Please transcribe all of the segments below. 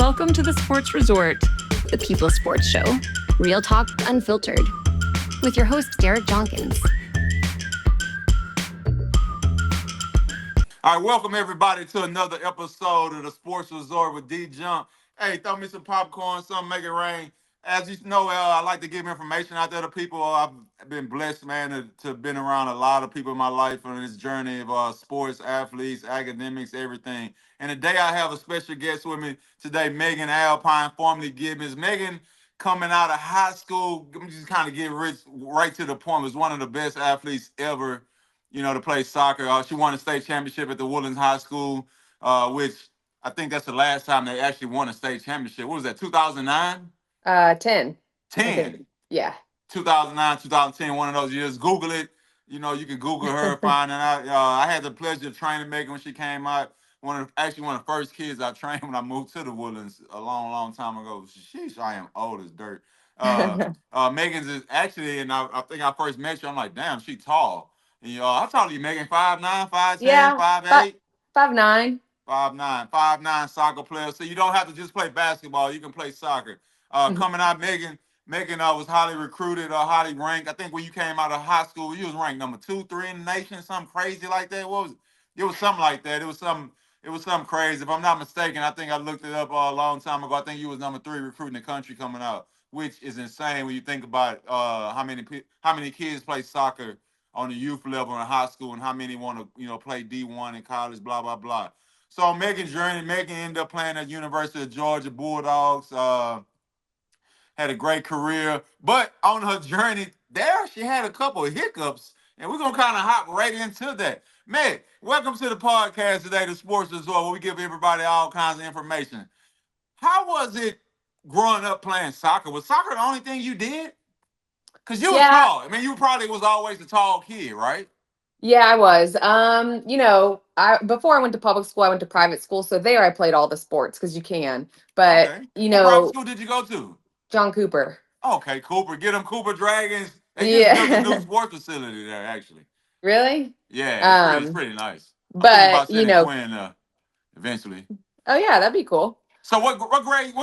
Welcome to the Sports Resort, the People Sports Show. Real talk unfiltered. With your host, Garrett Jonkins. All right, welcome everybody to another episode of the Sports Resort with D Jump. Hey, throw me some popcorn, something, make it rain. As you know, I like to give information out there to people. I've been blessed, man, to been around a lot of people in my life on this journey of sports, athletes, academics, everything. And today I have a special guest with me today, Meghan Alpine, formerly Gibbons. Meghan, coming out of high school, let me just kind of get right to the point, was one of the best athletes ever, to play soccer. She won a state championship at the Woodlands High School, which I think that's the last time they actually won a state championship. What was that, 2009? 10. 10. Yeah. 2009, 2010, one of those years. Google it. You can Google her, find it out. I had the pleasure of training Meghan when she came out. One of the first kids I trained when I moved to the Woodlands a long, long time ago. Sheesh, I am old as dirt. Megan's is actually, and I think I first met you, I'm like, damn, she tall. And how tall are you, Meghan? 5'9", 5'10", Yeah, 5'8"? 5'9". 5'9", soccer player. So you don't have to just play basketball. You can play soccer. Coming out, Meghan was highly recruited, highly ranked. I think when you came out of high school, you was ranked number 2, 3 in the nation, something crazy like that. What was it? It was something like that. It was something crazy. If I'm not mistaken, I think I looked it up a long time ago. I think you was number 3 recruit in the country coming out, which is insane when you think about how many kids play soccer on the youth level in high school and how many want to play D1 in college, blah blah blah. So Meghan's journey, Meghan ended up playing at University of Georgia Bulldogs. Had a great career, but on her journey there, she had a couple of hiccups, and we're gonna kind of hop right into that. Meg, welcome to the podcast today, the Sports Resort, where we give everybody all kinds of information. How was it growing up playing soccer? Was soccer the only thing you did? Because you was tall. I mean, you probably was always the tall kid, right? Yeah, I was. Before I went to public school, I went to private school. So there I played all the sports because you can. But, Okay. What private school did you go to? John Cooper. Okay, Cooper. Get them Cooper Dragons. They just built a new sports facility there, actually. Really? Yeah, it's pretty nice. But, Quinn, eventually. Oh, yeah, that'd be cool. So what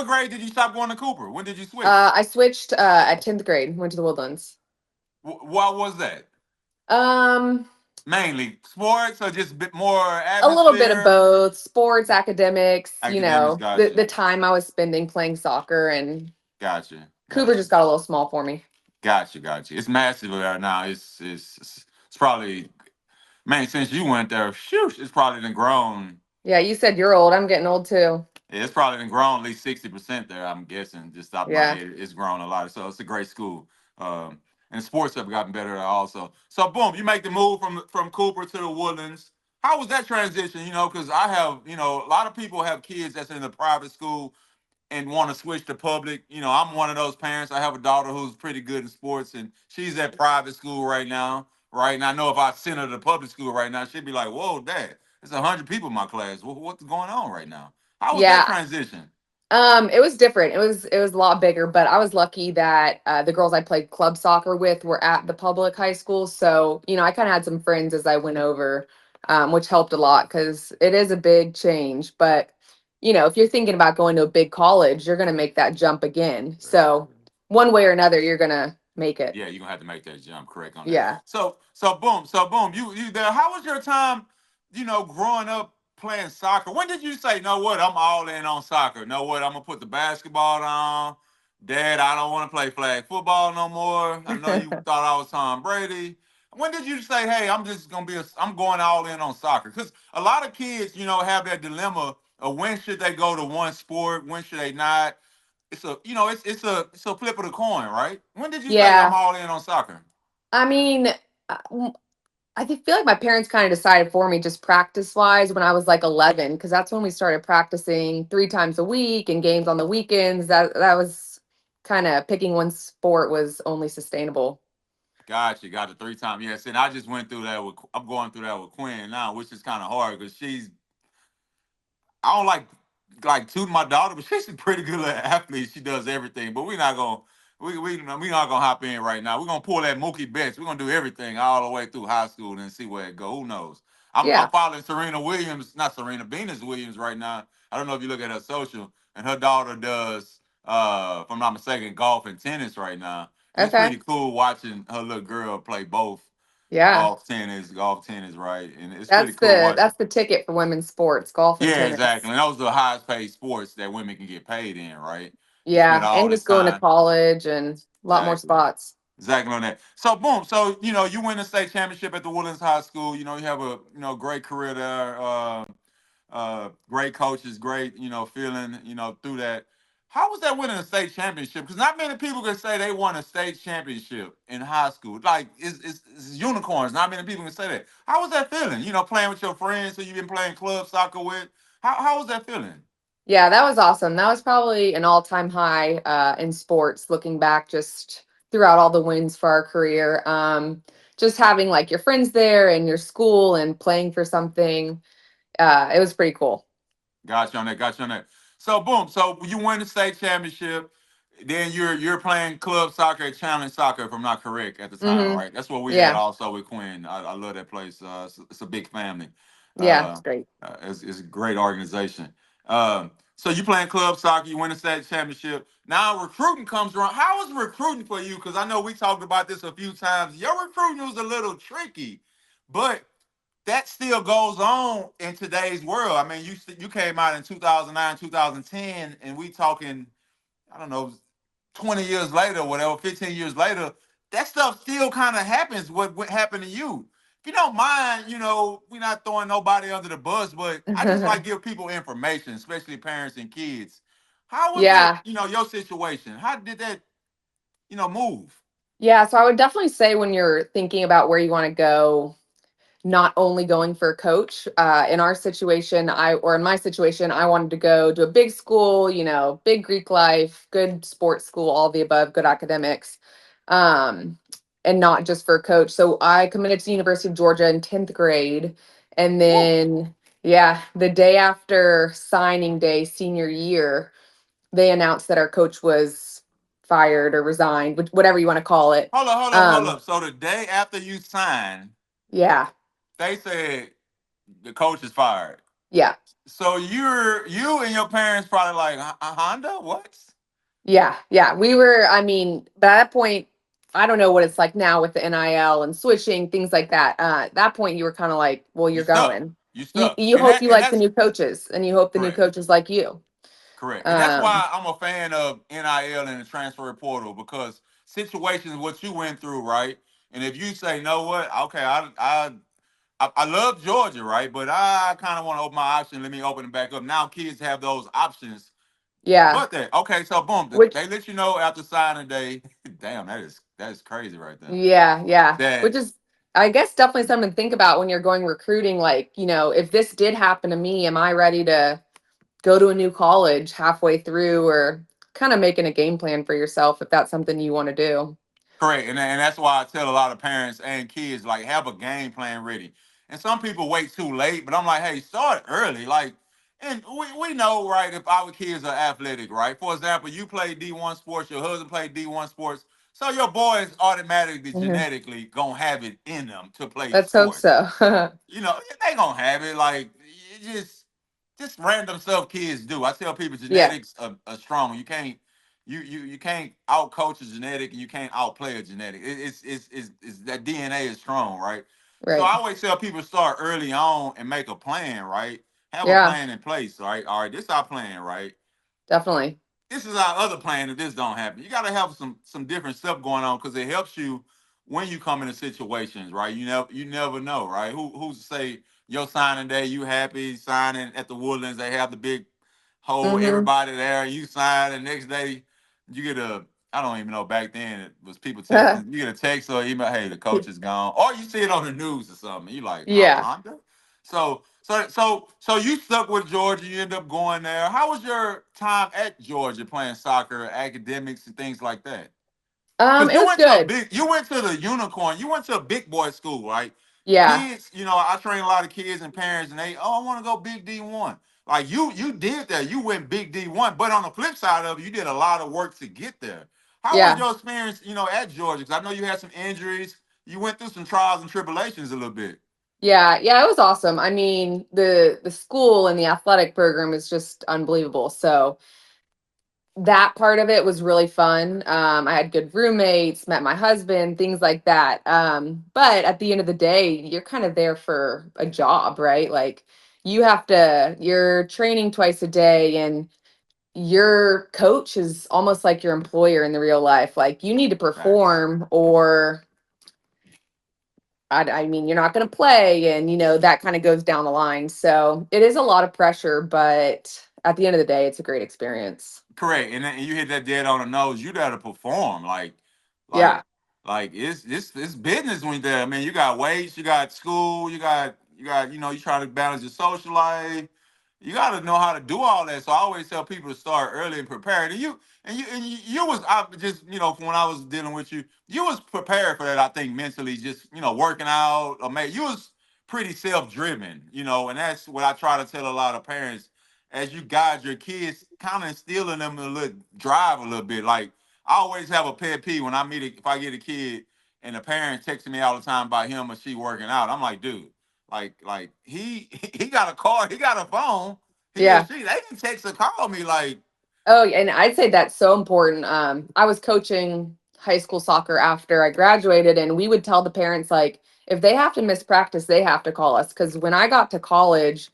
grade did you stop going to Cooper? When did you switch? I switched at 10th grade, went to the Woodlands. Why was that? Mainly sports or just a bit more atmosphere? A little bit of both. Sports, academics, gotcha. the time I was spending playing soccer and Gotcha. Cooper just got a little small for me. Gotcha. It's massive right now. It's probably, man, since you went there, it's probably been grown. Yeah, you said you're old. I'm getting old too. Yeah, it's probably been grown at least 60% there, I'm guessing. Just off my head, it's grown a lot. So it's a great school. And sports have gotten better also. So boom, you make the move from Cooper to the Woodlands. How was that transition? Because I have, a lot of people have kids that's in the private school and want to switch to public. I'm one of those parents. I have a daughter who's pretty good in sports, and she's at private school right now. Right, and I know if I sent her to public school right now, she'd be like, "Whoa, Dad, there's 100 people in my class. What's going on right now?" How was that transition? It was different. It was a lot bigger, but I was lucky that the girls I played club soccer with were at the public high school. So, I kind of had some friends as I went over, which helped a lot because it is a big change. But, if you're thinking about going to a big college, you're going to make that jump again. So one way or another, you're going to make it. Yeah, you're going to have to make that jump, correct on that. Yeah. So boom, you there. How was your time, growing up playing soccer? When did you say, "No, what? I'm all in on soccer. No, what? I'm gonna put the basketball on. Dad, I don't want to play flag football no more. I know you thought I was Tom Brady." When did you say, "Hey, I'm going all in on soccer"? Because a lot of kids, have that dilemma of when should they go to one sport, when should they not. It's a flip of the coin, right? When did you say I'm all in on soccer? I mean, I feel like my parents kind of decided for me just practice-wise when I was like 11, because that's when we started practicing 3 times a week and games on the weekends. That was kind of picking one sport was only sustainable. Gotcha. Got it 3 times. Yes, and I just went through that I'm going through that with Quinn now, which is kind of hard because I don't like tooting my daughter, but she's a pretty good athlete. She does everything, but we're not gonna hop in right now. We're gonna pull that Mookie Betts. We're gonna do everything all the way through high school and see where it goes. Who knows? I'm following Venus Williams right now. I don't know if you look at her social, and her daughter does, if I'm not mistaken, golf and tennis right now. And it's Okay. pretty cool watching her little girl play both Yeah. golf, tennis, right? And it's pretty That's cool the watching. that's the ticket for women's sports, golf and Yeah, exactly. tennis. And those are the highest paid sports that women can get paid in, right? You spend Yeah. all And this just going to time. college and a lot more Exactly. spots. Exactly on that. So boom. So you win the state championship at the Woodlands High School. You have a great career there. Great coaches, great feeling through that. How was that winning a state championship? Because not many people can say they won a state championship in high school. Like it's unicorns. Not many people can say that. How was that feeling? Playing with your friends who you've been playing club soccer with. How was that feeling? Yeah, that was awesome. That was probably an all-time high in sports, looking back just throughout all the wins for our career. Just having like your friends there and your school and playing for something, it was pretty cool. Got you on that. Got you on that. So boom. So you win the state championship. Then you're playing club soccer at Challenge Soccer, if I'm not correct, at the time, Hmm. right? That's what we had Yeah, also with Quinn. I love that place. It's a big family. yeah, it's Uh, great. it's a great organization. So you playing club soccer, you win the state championship. Now recruiting comes around. How was recruiting for you? Because I know we talked about this a few times. Your recruiting was a little tricky, but that still goes on in today's world. I mean, you came out in 2009, 2010, and we talking, I don't know, 20 years later, whatever, 15 years later, that stuff still kind of happens. What happened to you? If you don't mind, we're not throwing nobody under the bus, but I just like give people information, especially parents and kids. How was that, Yeah, your situation? How did that, move? yeah. So I would definitely say when you're thinking about where you want to go, not only going for a coach. In our situation, or in my situation, I wanted to go to a big school, big Greek life, good sports school, all the above, good academics, um, and not just for a coach. So I committed to the University of Georgia in 10th grade. And Woo. then, yeah, the day after signing day, senior year, they announced that our coach was fired or resigned, whatever you want to call it. Hold up, hold up, hold Um, up. So the day after you signed, yeah, they said the coach is fired. yeah. So you and your parents probably like Honda? What? Yeah, yeah. I mean, by that point, I don't know what it's like now with the NIL and switching, things like that. At that point, you were kind of like, well, You you're stuck. going. You You stuck. you And hope that you and like the that's new coaches and you hope the new correct. coaches like you. Correct. And that's Um, why I'm a fan of NIL and the transfer portal because situations what you went through, right? And if you say, no what, okay, I love Georgia, right? But I kind of want to open my option. Let me open it back up. Now kids have those options. yeah, But that okay, so boom, which they let you know after signing day. Damn, that is crazy right there. yeah, yeah, which That is I guess definitely something to think about when you're going recruiting. Like, if this did happen to me, am I ready to go to a new college halfway through, or kind of making a game plan for yourself if that's something you want to do? correct, and that's why I tell a lot of parents and kids like have a game plan ready. And some people wait too late, but I'm like, hey, start early. Like, and we know, right? If our kids are athletic, right? For example, you play D1 sports, your husband played D1 sports, so your boys automatically, Mhm. genetically gonna have it in them to play Let's hope sports. so. They gonna have it. Like, just random stuff kids do. I tell people Yeah, genetics are strong. You can't out coach a genetic and you can't outplay a genetic. It's that DNA is strong, right? So I right. always tell people start early on and make a plan, right? Have a Yeah, plan in place, right? All right, this is our plan, right? definitely. This is our other plan if this don't happen. You got to have some different stuff going on because it helps you when you come into situations, right? You never know, right? Who's to say your signing day, you happy signing at the Woodlands, they have the big hole, Hmm. everybody there, you sign, and next day you get a I don't even know back then it was people texting. You get a text or email, hey, the coach is gone. Or you see it on the news or something. You like, Yeah. Honda? So you stuck with Georgia. You end up going there. How was your time at Georgia playing soccer, academics, and things like that? Because It was good. you went to the unicorn. You went to a big boy school, right? Yeah. Kids, I train a lot of kids and parents, and I want to go big D1. Like you did that. You went big D1, but on the flip side of it, you did a lot of work to get there. How was Yeah. your experience, at Georgia? Because I know you had some injuries. You went through some trials and tribulations a little bit. Yeah. Yeah. It was awesome. I mean, the school and the athletic program is just unbelievable. So, that part of it was really fun. I had good roommates, met my husband, things like that. But at the end of the day, you're kind of there for a job, right? Like you're training twice a day, and your coach is almost like your employer in the real life. Like you need to Facts. perform, or I mean, you're not going to play, and that kind of goes down the line. So it is a lot of pressure, but at the end of the day, it's a great experience. Correct, and then you hit that dead on the nose. You got to perform, like, Yeah. like it's business when you're there. I mean, you got weights, you got school, you got you try to balance your social life. You got to know how to do all that. So I always tell people to start early and prepared. And you was I just from when I was dealing with you, you was prepared for that. I think mentally, just working out or you was pretty self driven. And that's what I try to tell a lot of parents as you guide your kids, kind of instilling them a little drive a little bit. Like I always have a pet peeve when if I get a kid and the parent texting me all the time about him or she working out. I'm like, dude, like he got a car, he got a phone, he or Yeah. she they can text or call me like Oh, and I'd say that's so important. I was coaching high school soccer after I graduated, and we would tell the parents, like, if they have to miss practice, they have to call us. Because when I got to college,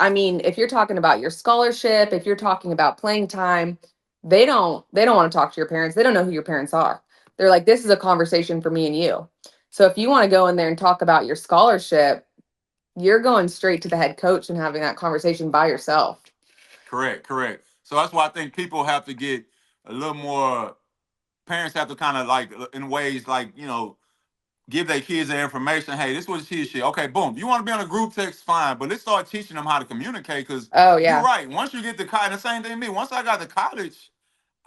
I mean, if you're talking about your scholarship, if you're talking about playing time, they don't want to talk to your parents. They don't know who your parents are. They're like, this is a conversation for me and you. So if you want to go in there and talk about your scholarship, you're going straight to the head coach and having that conversation by yourself. correct. So that's why I think people have to get a little more. Parents have to kind of like in ways like give their kids the information. Hey, this was his shit. Okay, boom. You want to be on a group text, fine, but let's start teaching them how to communicate. Because Oh you're yeah. right. Once you get to college, the same thing me. Once I got to college,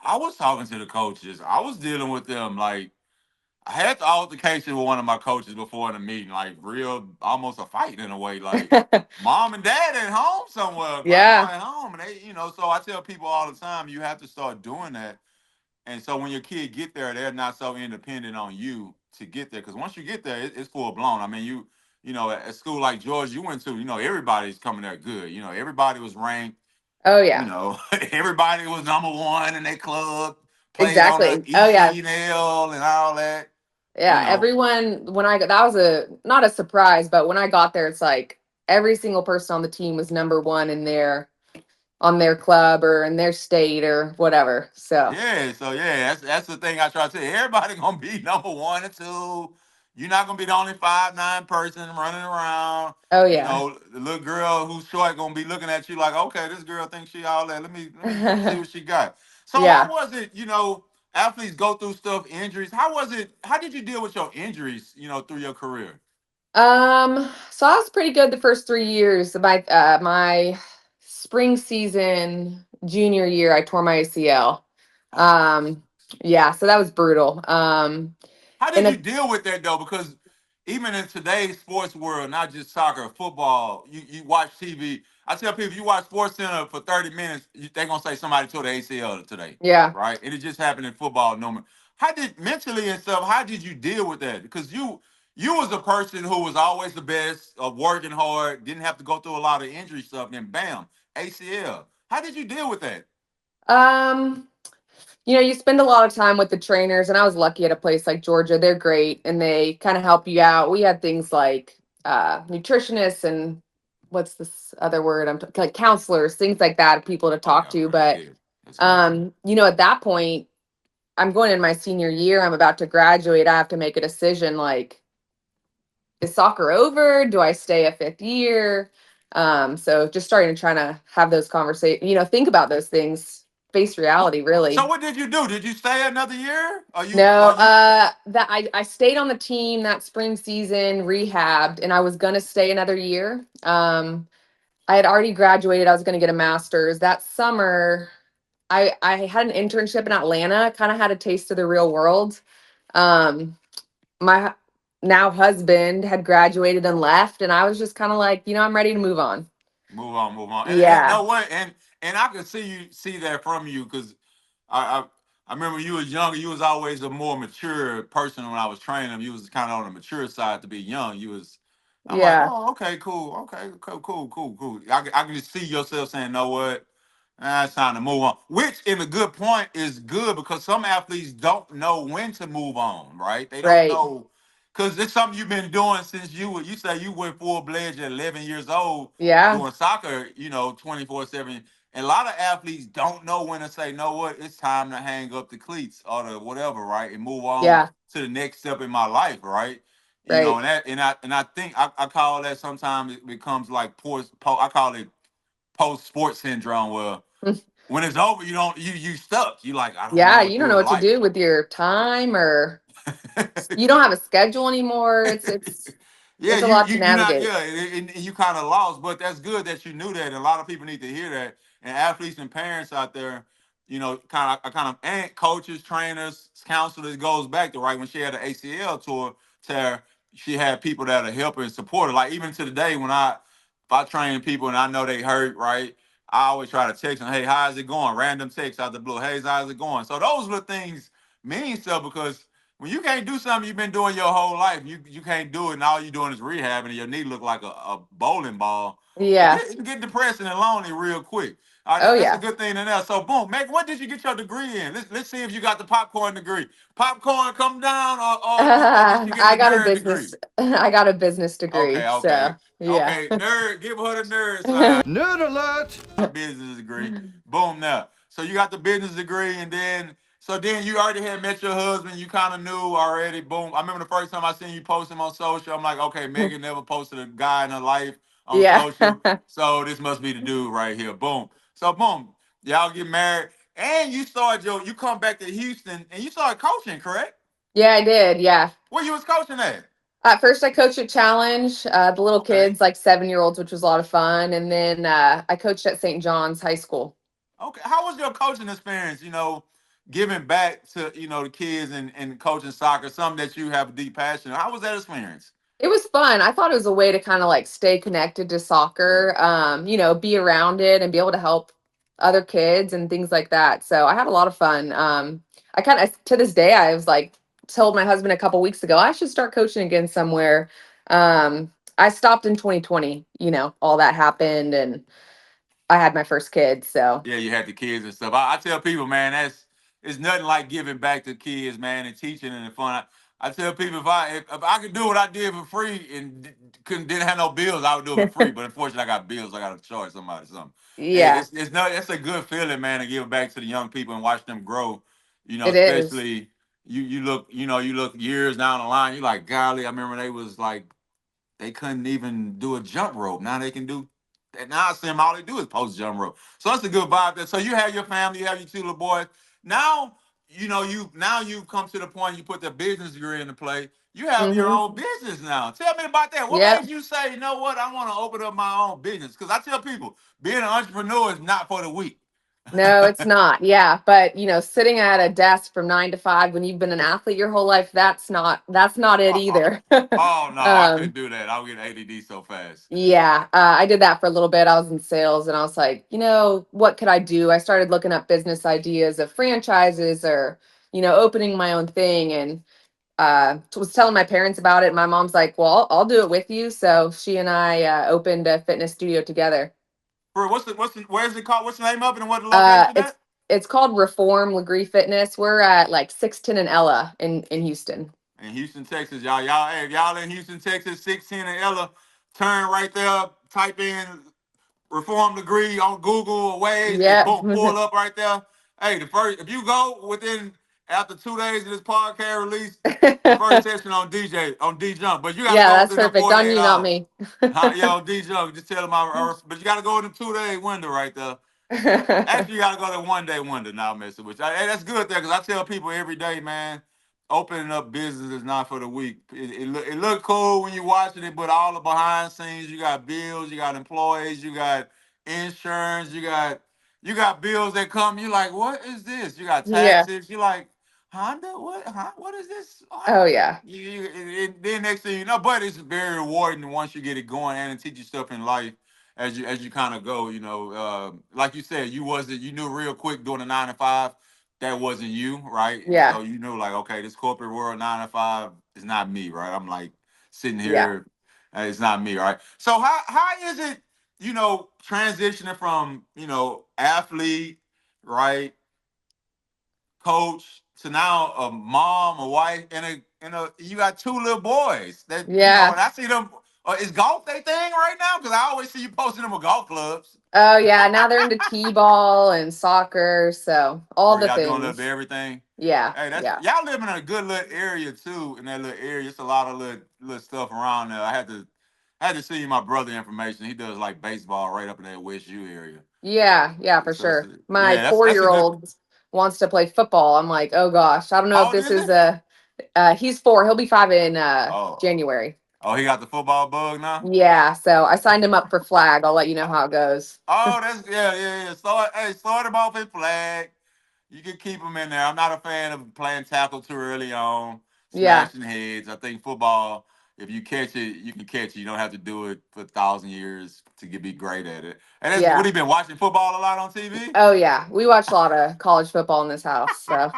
I was talking to the coaches. I was dealing with them. Like I had the altercation with one of my coaches before the meeting, like real, almost a fight in a way. Like mom and dad at home somewhere, grandma Yeah. at home, and they. So I tell people all the time, you have to start doing that. And so when your kid get there, they're not so independent on you to get there. Because once you get there, it's full blown. I mean, at school like George you went to, everybody's coming there good. Everybody was ranked. Oh You yeah. know, everybody was number one in their club, played on the Exactly. Oh yeah. ECNL and all that. You Yeah. know, Everyone, that was not a surprise, but when I got there, it's like every single person on the team was number one on their club or in their state or whatever. So, yeah. So yeah, that's the thing I try to say. Everybody gonna be number one and two. You're not gonna be the only 5'9" person running around. oh yeah. The little girl who's short gonna be looking at you like, okay, this girl thinks she all that. Let me see what she got. So how Yeah. was it? Athletes go through stuff, injuries. How was it? How did you deal with your injuries? Through your career. So I was pretty good the first 3 years. My spring season, junior year, I tore my ACL. Oh, Um, yeah, so that was brutal. how In did you a deal with that though? Because even in today's sports world, not just soccer, football, you watch TV. I tell people, you watch Sports Center for 30 minutes, they're gonna say somebody tore the ACL today, Yeah. right? And it just happened in football. No more. How did mentally and stuff? How did you deal with that? Because you was a person who was always the best of working hard, didn't have to go through a lot of injury stuff, and bam, ACL. How did you deal with that? Um, you spend a lot of time with the trainers, and I was lucky at a place like Georgia. They're great, and they kind of help you out. We had things like nutritionists and what's this other word? Like counselors, things like that, people to Oh, talk yeah, to. right. But Yeah, that's good. at that point, I'm going in my senior year. I'm about to graduate. I have to make a decision. Like, is soccer over? Do I stay a fifth year? So just starting to try to have those conversations. Think about those things. Face reality, So really. what did you do? Did you stay another year? No, Are you that I stayed on the team that spring season, rehabbed, and I was gonna stay another year. I had already graduated. I was gonna get a master's. That summer, I had an internship in Atlanta, kind of had a taste of the real world. Um, my now husband had graduated and left, and I was just kind of like, I'm ready to move on. move on? And Yeah. no what? And I could see that from you because I, I I remember you was younger. You was always a more mature person when I was training him. You was kind of on the mature side to be young. You was. I'm like, Yeah. oh, okay, cool, okay, cool. I can just see yourself saying, know what? It's time to move on. Which, in a good point, is good because some athletes don't know when to move on, right? They don't Right. know because it's something you've been doing since you say you went full fledged at 11 years old Yeah. doing soccer, 24/7. And a lot of athletes don't know when to say, "Know what? It's time to hang up the cleats or the whatever, right, and move on Yeah. to the next step in my life, right?" Right. And I think I call that sometimes it becomes like I call it post sports syndrome where when it's over, you don't you stuck. You like, I don't know Yeah. what to You don't do know with what to life. do with your time, or you don't have a schedule anymore. Yeah, It's a you lot to you you not navigate. yeah, and you kind of lost, but that's good that you knew that. And a lot of people need to hear that. And athletes and parents out there, and coaches, trainers, counselors goes back to right when she had an ACL tour tear. She had people that are helping and support her. Like even to the day when if I train people and I know they hurt, right? I always try to text them, hey, how's it going? Random text out the blue. Hey, how's it going? So those little things mean stuff because when you can't do something you've been doing your whole life, you can't do it, and all you're doing is rehabbing, and your knee look like a bowling ball. Yeah. It can get depressing and lonely real quick. Oh That's a yeah. good thing in there. So boom, Meg, what did you get your degree in? Let's see if you got the popcorn degree. Popcorn come down, or did you get I the got a nerd degree? business. I got a business degree. Okay, So okay, yeah. okay. Nerd, give her the nerd side. Nerd alert! Business degree. Boom now. So you got the business degree, and then you already had met your husband. You kind of knew already. Boom. I remember the first time I seen you post him on social. I'm like, okay, Megan never posted a guy in her life on Yeah. social, so this must be the dude right here. Boom. So boom, y'all get married, and you come back to Houston, and you started coaching, correct? Yeah, I did. Yeah. Where you was coaching at? At first, I coached at Challenge, the little Okay. kids, like 7-year-olds, which was a lot of fun. And then I coached at St. John's High School. Okay. How was your coaching experience? Giving back to the kids and coaching soccer, something that you have a deep passion. How was that experience? It was fun. I thought it was a way to kind of like stay connected to soccer, be around it and be able to help other kids and things like that. So I had a lot of fun. I kind of, to this day, I was like, told my husband a couple weeks ago, I should start coaching again somewhere. I stopped in 2020, all that happened and I had my first kid. So Yeah, you had the kids and stuff. I tell people, man, it's nothing like giving back to kids, man, and teaching and fun. I tell people if I could do what I did for free and didn't have no bills, I would do it for free. But unfortunately, I got bills. I got to charge somebody something. yeah, It's a good feeling, man, to give back to the young people and watch them grow. it is. Especially you look years down the line. You like, golly, I remember they was like they couldn't even do a jump rope. Now they can do. And now I see them all they do is post jump rope. So that's a good vibe there. So you have your family, you have your two little boys. Now you've come to the point you put the business degree into play. You have your Hmm. own business now. Tell me about that. What Yep. made you say, you know what, I want to open up my own business? Because I tell people, being an entrepreneur is not for the weak. No, it's not. Yeah, but sitting at a desk from 9 to 5 when you've been an athlete your whole life, that's not it either. Oh no, I couldn't um, do that. I would get ADD so fast. yeah, I did that for a little bit. I was in sales, and I was like, what could I do? I started looking up business ideas of franchises or opening my own thing, and was telling my parents about it. My mom's like, "Well, I'll do it with you." So she and I opened a fitness studio together. Bro, where's it called? What's the name of it and what the Uh, location it's at? it's called Reform Lagree Fitness. We're at like 610 and Ella in Houston. In Houston, Texas, y'all. Hey, if y'all in Houston, Texas, 610 and Ella, turn right there, type in Reform Degree on Google or Waze, it Yep. boom, pull up right there. Hey, if you go within after 2 days of this podcast release, the first session on D Jump, but you gotta Yeah, go that's within the perfect. On 48 you, not hours. me. Huh? Yo, D Jump, just tell them but you gotta go in the 2 day window right there. Actually, you gotta go to 1 day window now, messing with you. Hey, that's good there, because I tell people every day, man, opening up business is not for the weak. It look cool when you watching it, but all the behind scenes, you got bills, you got employees, you got insurance, you got bills that come. You like, what is this? You got Yeah. taxes. You like, Honda, what? Huh? What is this? Oh yeah. Then next thing you know, but it's very rewarding once you get it going and it teach you stuff in life as you kind of go. Like you said, you knew real quick doing a 9 to 5 that wasn't you, right? And Yeah. so you knew like, okay, this corporate world 9 to 5 is not me, right? I'm like sitting Yeah. here, it's not me, right? So how is it? transitioning from, athlete, right, coach to now a mom, a wife, and you got two little boys that Yeah. and I see them. Is golf they thing right now? Because I always see you posting them with golf clubs. Oh yeah, now they're into t-ball and soccer, so all Where the y'all doing a little bit of things. everything. Yeah, Hey, that's yeah. y'all live in a good little area too. In that little area, it's a lot of little stuff around there. I had to send you my brother information. He does like baseball right up in that West U area. Yeah, yeah, for So sure. My yeah, that's a good. 4-year-old wants to play football. I'm like, oh gosh, I don't know if How old this is he? is a he's 4, he'll be 5 in Oh, January. he got the football bug now. Yeah, so I signed him up for flag. I'll let you know how it goes. Oh, that's yeah. Start him off in flag. You can keep him in there. I'm not a fan of playing tackle too early on, Yeah. smashing heads. I think football, if you catch it, you can catch it. You don't have to do it for 1,000 years to be great at it. And that's what Yeah. he been watching football a lot on TV. Oh yeah. We watch a lot of college football in this house. So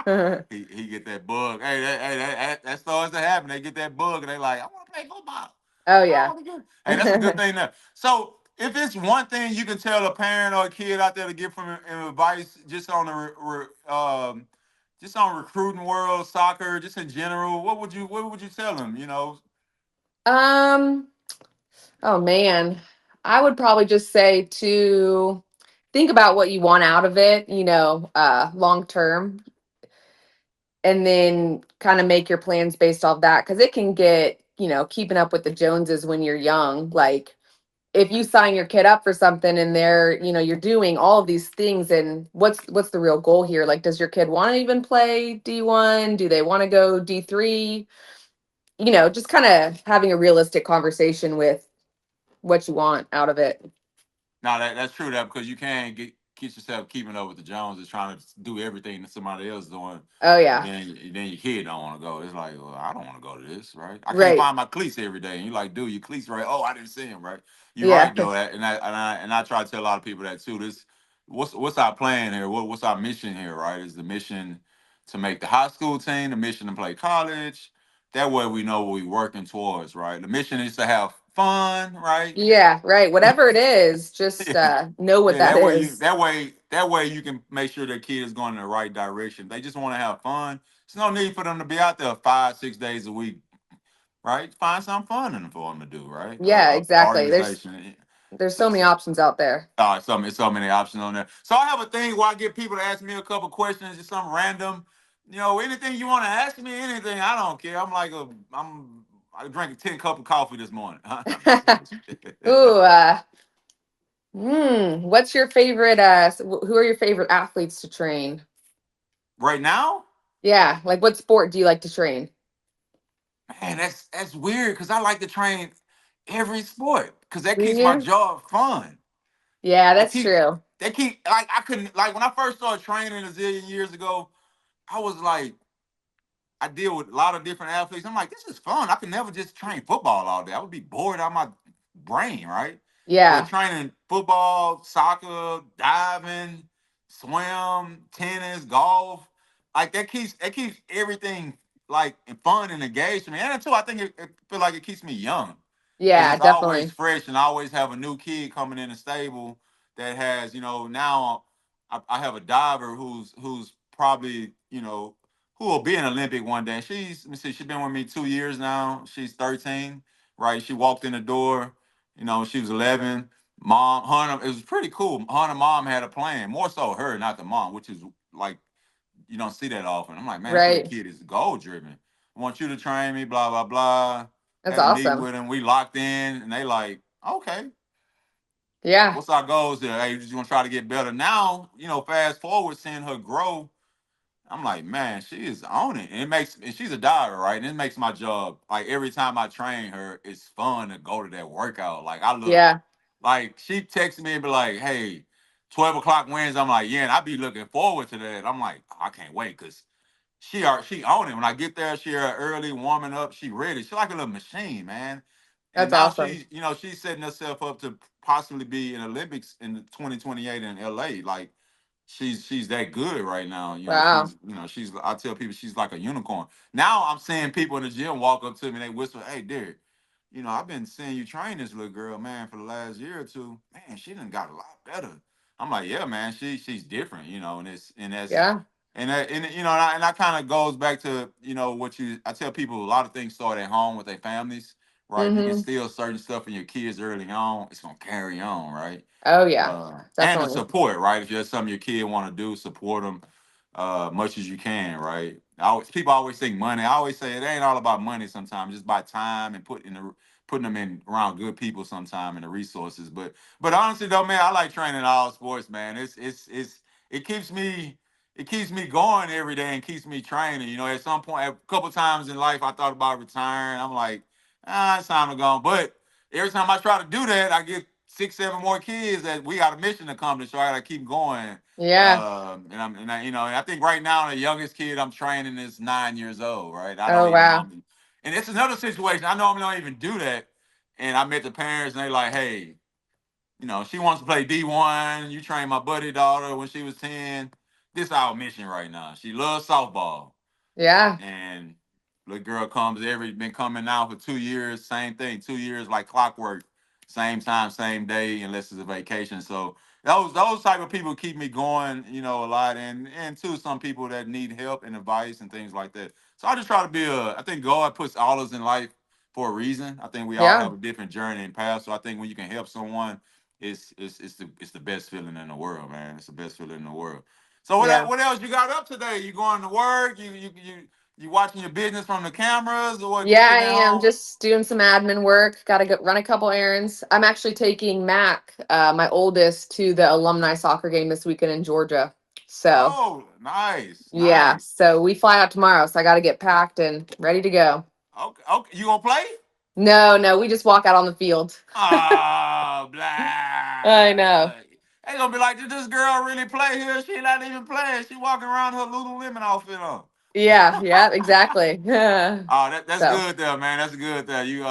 He get that bug. That starts to happen. They get that bug and they like, I want to play football. oh I yeah. want to get. Hey, that's a good thing there. So if it's one thing you can tell a parent or a kid out there to get from advice, just on the just on recruiting world, soccer, just in general, what would you tell them? um oh man. I would probably just say to think about what you want out of it, long term, and then kind of make your plans based off that, because it can get, keeping up with the Joneses when you're young. Like if you sign your kid up for something and they're, you're doing all of these things, and what's the real goal here? Like, does your kid want to even play D1? Do they want to go D3? Just kind of having a realistic conversation with what you want out of it. Now that's true that because you can't get yourself keeping up with the Joneses, trying to do everything that somebody else is doing, Oh and yeah. then your kid don't want to go. It's like, well, I don't want to go to this, right? I can't Right. find my cleats every day, and you like, dude, your cleats right? Oh, I didn't see them, right? You're Yeah. right though, and I try to tell a lot of people that too. What's our plan here? What's our mission here? Right? Is the mission to make the high school team? The mission to play college? That way we know what we're working towards, right? The mission is to have fun, right? Yeah, right. Whatever it is, just know what Yeah, that that way you is. that way you can make sure their kid is going in the right direction. They just want to have fun. There's no need for them to be out there 5, 6 days a week, right? Find some fun in for them to do, right? Yeah, exactly. There's Organization. there's So, so many options out there. so many options on there. So I have a thing where I get people to ask me a couple questions, just something random. Anything you want to ask me, anything. I don't care. I drank 10 cup of coffee this morning. I'm messing with you. Ooh, what's your favorite who are your favorite athletes to train? Right now. Yeah, like what sport do you like to train? Man, that's weird because I like to train every sport because that Do keeps my you? job fun. Yeah, That that's keep true. that keep like I couldn't like when I first started training a zillion years ago, I was like I deal with a lot of different athletes. I'm like, this is fun. I could never just train football all day. I would be bored out of my brain, right? But Yeah. training football, soccer, diving, swim, tennis, golf, like that keeps everything like fun and engaged for me. And too, I think it feel like it keeps me young because Yeah, it's always definitely. fresh and I always have a new kid coming in the stable that has, now I have a diver who's probably, who will be an Olympic one day. Let me see, she's been with me 2 years now. She's 13, right? She walked in the door, she was 11. It was pretty cool. Her and mom had a plan, more so her, not the mom, which is like, you don't see that often. I'm like, man, this little Right. kid is goal driven. I want you to train me, blah, blah, blah. That's Had a meeting awesome. with him. We locked in and they like, okay, Yeah. what's our goals there? Hey, you just gonna try to get better. Now, fast forward, seeing her grow, I'm like, man, she is on it. And she's a diver, right? And it makes my job, like every time I train her, it's fun to go to that workout. Like I look, Yeah. like she texts me and be like, hey, 12 o'clock wins. I'm like, yeah, and I be looking forward to that. I'm like, I can't wait because she on it. When I get there, she early, warming up, she ready. She like a little machine, man. And That's now awesome. she's setting herself up to possibly be in Olympics in 2028 in LA. Like she's that good right now. Wow. She's I tell people she's like a unicorn. Now I'm seeing people in the gym walk up to me and they whisper, "Hey, Derek." I've been seeing you train this little girl, man, for the last year or two. Man, she done got a lot better. I'm like, yeah, man, she's different, and that's Yeah. and that kind of goes back to what I tell people. A lot of things start at home with their families, right? If you can Mm-hmm. steal certain stuff in your kids early on, it's gonna carry on, right? Oh yeah, And the definitely. support, right? If there's something your kid want to do, support them much as you can, right? People always think money. I always say it ain't all about money. Sometimes just by time and putting them in around good people sometime and the resources. But honestly though, man, I like training all sports, man. It keeps me going every day and keeps me training. At some point, a couple times in life, I thought about retiring. I'm like, it's time to go. But every time I try to do that, I get 6, 7 more kids that we got a mission to accomplish. So I gotta keep going. Yeah. And I think right now the youngest kid I'm training is 9 years old. Right, I don't Oh even wow. normally. And it's another situation. I normally don't even do that. And I met the parents, and they like, hey, she wants to play D1. You trained my buddy daughter when she was 10. This our mission right now. She loves softball. Yeah. And little girl been coming now for 2 years, same thing, 2 years like clockwork, same time, same day, unless it's a vacation. So those type of people keep me going, a lot. And too, some people that need help and advice and things like that. So I just try to I think God puts all us in life for a reason. I think we all Yeah. have a different journey and path. So I think when you can help someone, it's the best feeling in the world, man. It's the best feeling in the world. So Yeah. what else you got up today? You going to work? You watching your business from the cameras, or what? You Yeah, I sitting at am home? just doing some admin work. Got to go run a couple errands. I'm actually taking Mac, my oldest, to the alumni soccer game this weekend in Georgia. So, Oh, nice, yeah. nice. So we fly out tomorrow. So I got to get packed and ready to go. Okay, okay. You gonna play? No, no, we just walk out on the field. Oh, I blah. know. They gonna be like, did this girl really play here? She not even playing. She walking around her Lululemon outfit on. Yeah, yeah, exactly. Oh, that's So, good there, man. That's good there. You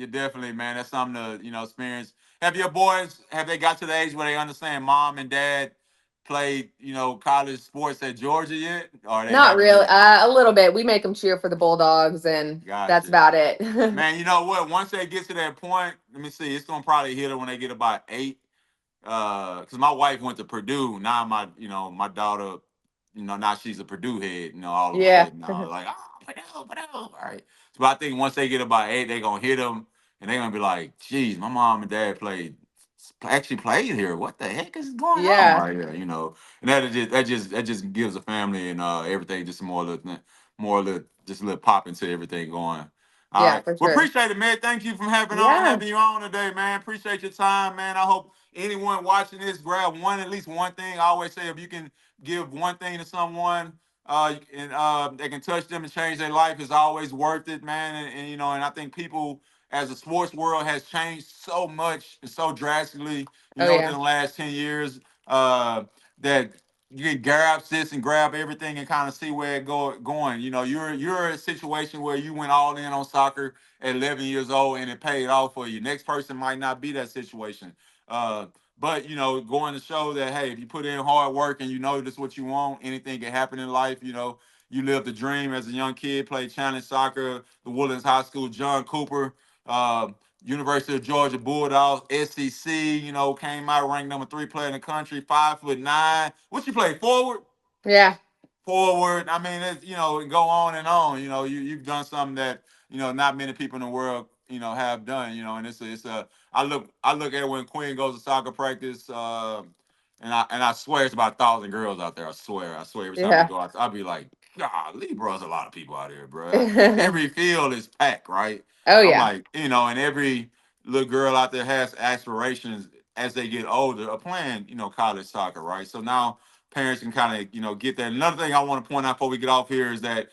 definitely, man. That's something to experience. Have your boys got to the age where they understand mom and dad played college sports at Georgia yet, or they not haven't really. yet? A little bit. We make them cheer for the Bulldogs, and that's Gotcha. about it. Man, you know what? Once they get to that point, let me see. It's gonna probably hit her when they get about 8. Because my wife went to Purdue. Now my daughter, now she's a Purdue head. All of a Yeah. sudden now, like, oh, Purdue, Purdue. All right. So I think once they get about 8, they gonna hit them, and they gonna be like, geez, my mom and dad actually played here. What the heck is going on Yeah. right here? And that just gives a family and everything just just a little pop into everything going. All Yeah, right. for Well, sure. appreciate it, man. Thank you for Yeah. having you on today, man. Appreciate your time, man. I hope anyone watching this grab at least one thing. I always say if you can give one thing to someone, and they can touch them and change their life, is always worth it, man. And I think people, as the sports world has changed so much and so drastically, Oh within yeah. the last 10 years, that you can grab this and grab everything and kind of see where going. You're in a situation where you went all in on soccer at 11 years old and it paid off for you. Next person might not be that situation. Uh, but going to show that, hey, if you put in hard work and this is what you want, anything can happen in life. You lived the dream as a young kid, played challenge soccer, the Woodlands High School, John Cooper. Uh, University of Georgia Bulldogs, SEC, came out ranked number 3 player in the country, 5'9". What you play forward? Yeah. Forward. I mean, it's, and go on and on. You've done something that not many people in the world have done. And it's a. I look at it when Quinn goes to soccer practice. And I swear it's about 1,000 girls out there. I swear every time we Yeah. go out, I'll be like, golly, bro, there's a lot of people out here, bro. Every field is packed, right? Oh I'm yeah. like, and every little girl out there has aspirations as they get older of playing, college soccer, right? So now parents can kind of, get that. Another thing I want to point out before we get off here is that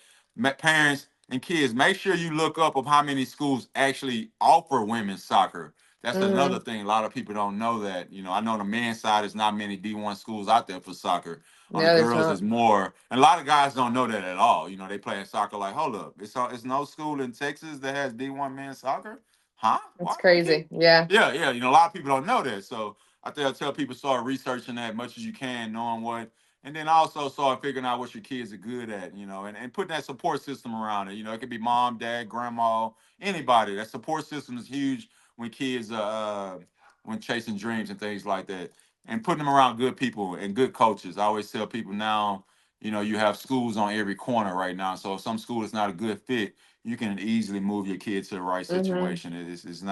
parents and kids, make sure you look up of how many schools actually offer women's soccer. That's another Hmm. thing. A lot of people don't know that. I know on the men's side, there's not many D1 schools out there for soccer. On the No, there's girls, not. there's more. And a lot of guys don't know that at all. They play soccer like, hold up, it's no school in Texas that has D1 men's soccer? Huh? It's What? crazy. Yeah. Yeah, yeah. A lot of people don't know that. So I tell people start researching that as much as you can, knowing what And then also start figuring out what your kids are good at, and putting that support system around it. It could be mom, dad, grandma, anybody. That support system is huge when kids when chasing dreams and things like that. And putting them around good people and good coaches. I always tell people now, you have schools on every corner right now. So if some school is not a good fit, you can easily move your kid to the right Hmm. situation. It's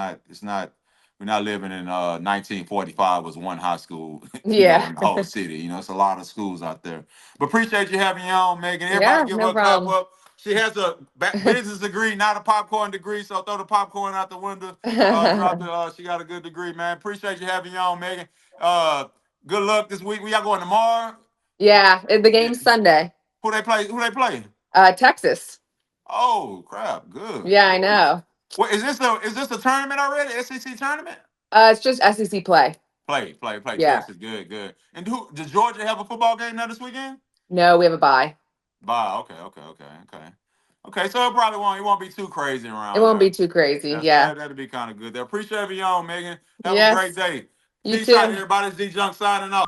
not we're not living in 1945 was one high school, Yeah. in the whole city. It's a lot of schools out there. But appreciate you having you on, Megan. Everybody Yeah, give her no a clap problem. up. She has a business degree, not a popcorn degree. So throw the popcorn out the window. Drop the. She got a good degree, man. Appreciate you having you on, Megan. Uh, Good luck this week. We got going tomorrow. Yeah, the game's Sunday. Who they play? Who they play? Texas. Oh crap! Good. Yeah, I Good. know. What is this a tournament already? SEC tournament? It's just SEC play. Play. Yeah. Texas, good. And does Georgia have a football game now this weekend? No, we have a bye. Bye. Okay. So it won't be too crazy It around won't be there. too crazy. That's Yeah. that'd be kind of good. There. Appreciate you on, Megan. Have a great Yes. day. You Peace out, too. everybody. It's D Junk signing off.